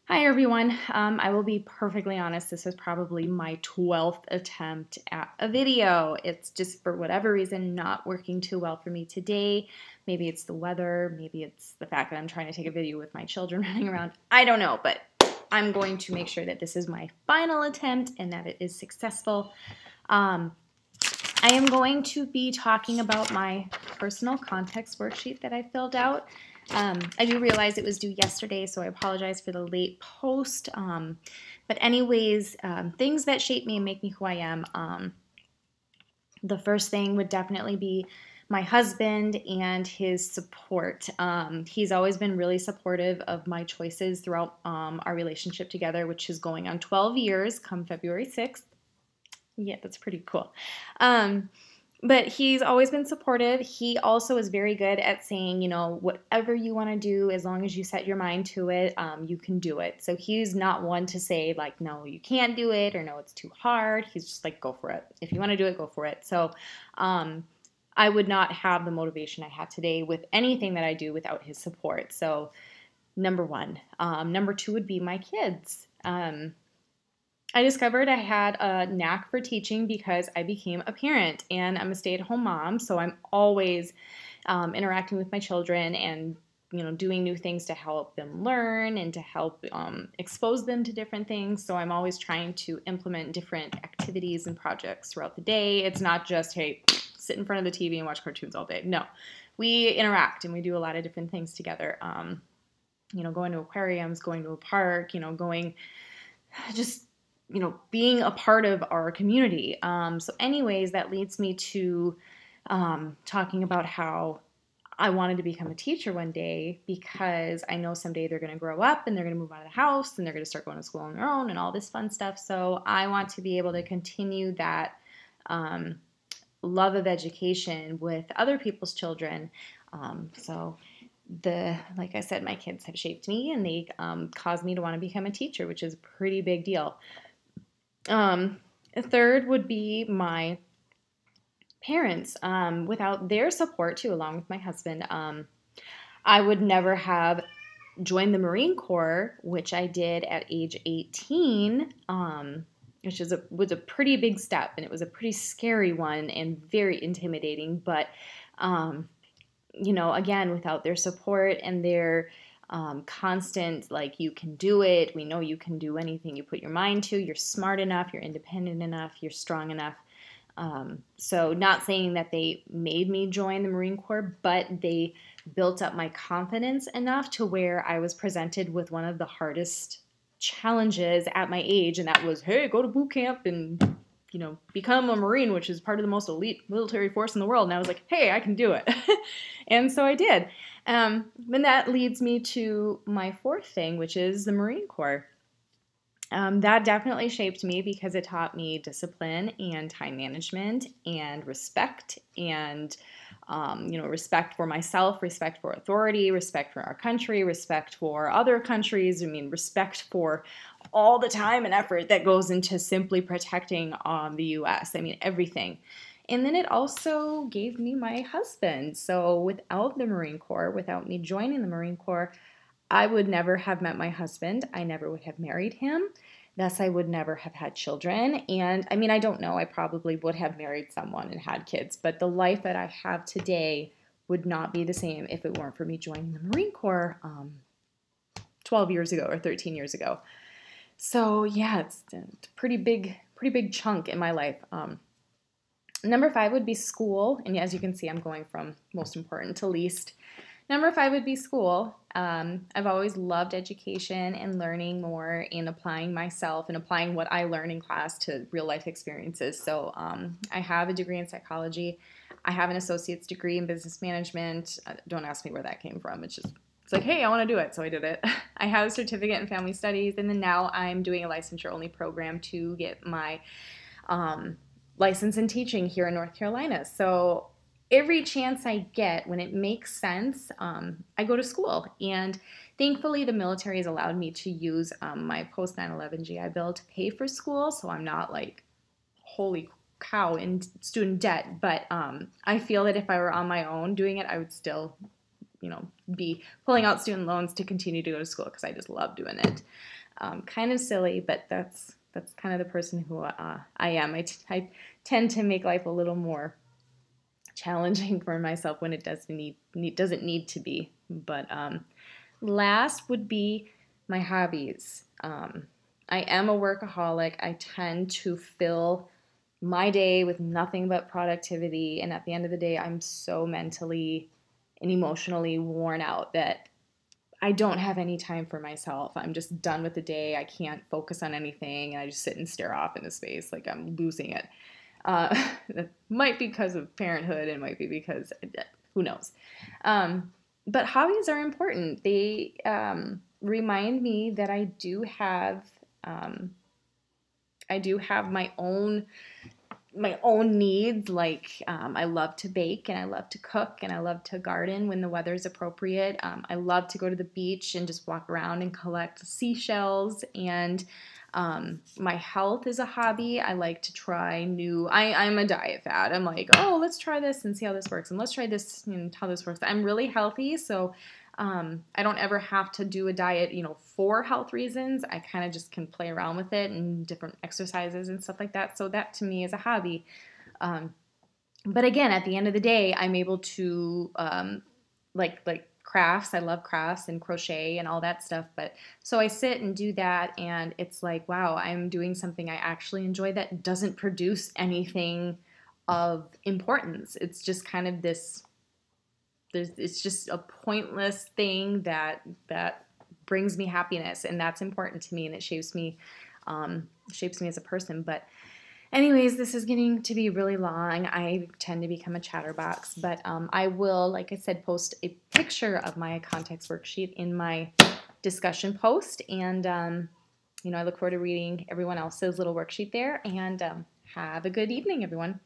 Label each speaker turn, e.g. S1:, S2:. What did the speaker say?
S1: Hi everyone. I will be perfectly honest, this is probably my 12th attempt at a video. It's just for whatever reason not working too well for me today. Maybe it's the weather, maybe it's the fact that I'm trying to take a video with my children running around. I don't know, but I'm going to make sure that this is my final attempt and that it is successful. I am going to be talking about my personal context worksheet that I filled out. I do realize it was due yesterday, so I apologize for the late post. But anyways, things that shape me and make me who I am. The first thing would definitely be my husband and his support. He's always been really supportive of my choices throughout our relationship together, which is going on 12 years come February 6th. Yeah, that's pretty cool. But he's always been supportive. He also is very good at saying, you know, whatever you want to do, as long as you set your mind to it, you can do it. So he's not one to say, like, no, you can't do it, or no, it's too hard. He's just like, go for it. If you want to do it, go for it. So I would not have the motivation I have today with anything that I do without his support. So number one. Number two would be my kids. I discovered I had a knack for teaching because I became a parent, and I'm a stay-at-home mom, so I'm always interacting with my children and doing new things to help them learn and to help expose them to different things. So I'm always trying to implement different activities and projects throughout the day. It's not just, hey, sit in front of the TV and watch cartoons all day. No, we interact and we do a lot of different things together. Going to aquariums, going to a park, going just being a part of our community. So anyways, that leads me to talking about how I wanted to become a teacher one day, because I know someday they're going to grow up and they're going to move out of the house and they're going to start going to school on their own and all this fun stuff. So I want to be able to continue that love of education with other people's children. Like I said, my kids have shaped me, and they caused me to want to become a teacher, which is a pretty big deal. A third would be my parents. Without their support too, along with my husband, I would never have joined the Marine Corps, which I did at age 18, which was a pretty big step, and it was a pretty scary one and very intimidating. But, again, without their support and their constant, like, you can do it. We know you can do anything you put your mind to. You're smart enough. You're independent enough. You're strong enough. So not saying that they made me join the Marine Corps, but they built up my confidence enough to where I was presented with one of the hardest challenges at my age. And that was, hey, go to boot camp and, become a Marine, which is part of the most elite military force in the world. And I was like, hey, I can do it. And so I did. And that leads me to my fourth thing, which is the Marine Corps. That definitely shaped me because it taught me discipline and time management and respect and, respect for myself, respect for authority, respect for our country, respect for other countries. Respect for all the time and effort that goes into simply protecting the U.S. Everything. And then it also gave me my husband. So without the Marine Corps, without me joining the Marine Corps, I would never have met my husband. I never would have married him. Thus, I would never have had children. And I don't know, I probably would have married someone and had kids, but the life that I have today would not be the same if it weren't for me joining the Marine Corps 12 years ago or 13 years ago. So yeah, it's a pretty big chunk in my life. Number 5 would be school. And as you can see, I'm going from most important to least. Number 5 would be school. I've always loved education and learning more and applying myself and applying what I learn in class to real life experiences. So I have a degree in psychology. I have an associate's degree in business management. Don't ask me where that came from. It's like, hey, I want to do it, so I did it. I have a certificate in family studies, and then now I'm doing a licensure-only program to get my license in teaching here in North Carolina. So every chance I get, when it makes sense, I go to school. And thankfully, the military has allowed me to use my post 9/11 GI Bill to pay for school, so I'm not like, holy cow, in student debt. But I feel that if I were on my own doing it, I would still be pulling out student loans to continue to go to school because I just love doing it. Kind of silly, but that's kind of the person who I am. I tend to make life a little more challenging for myself when it doesn't need to be. But last would be my hobbies. I am a workaholic. I tend to fill my day with nothing but productivity, and at the end of the day, I'm so mentally and emotionally worn out that I don't have any time for myself. I'm just done with the day. I can't focus on anything, and I just sit and stare off into space like I'm losing it. That might be because of parenthood, and might be because, who knows. But hobbies are important. They remind me that I do have my own needs. Like I love to bake, and I love to cook, and I love to garden when the weather's appropriate. I love to go to the beach and just walk around and collect seashells. And my health is a hobby. I like to try new. I'm a diet fad. I'm like, oh, let's try this and see how this works, and let's try this and how this works. I'm really healthy, so I don't ever have to do a diet, for health reasons. I kind of just can play around with it and different exercises and stuff like that. So that to me is a hobby. But again, at the end of the day, I'm able to like crafts. I love crafts and crochet and all that stuff. But so I sit and do that, and it's like, wow, I'm doing something I actually enjoy that doesn't produce anything of importance. It's just kind of this. It's just a pointless thing that brings me happiness, and that's important to me, and it shapes me as a person. But anyways, this is getting to be really long. I tend to become a chatterbox, but I will, like I said, post a picture of my context worksheet in my discussion post, and I look forward to reading everyone else's little worksheet there. And have a good evening, everyone.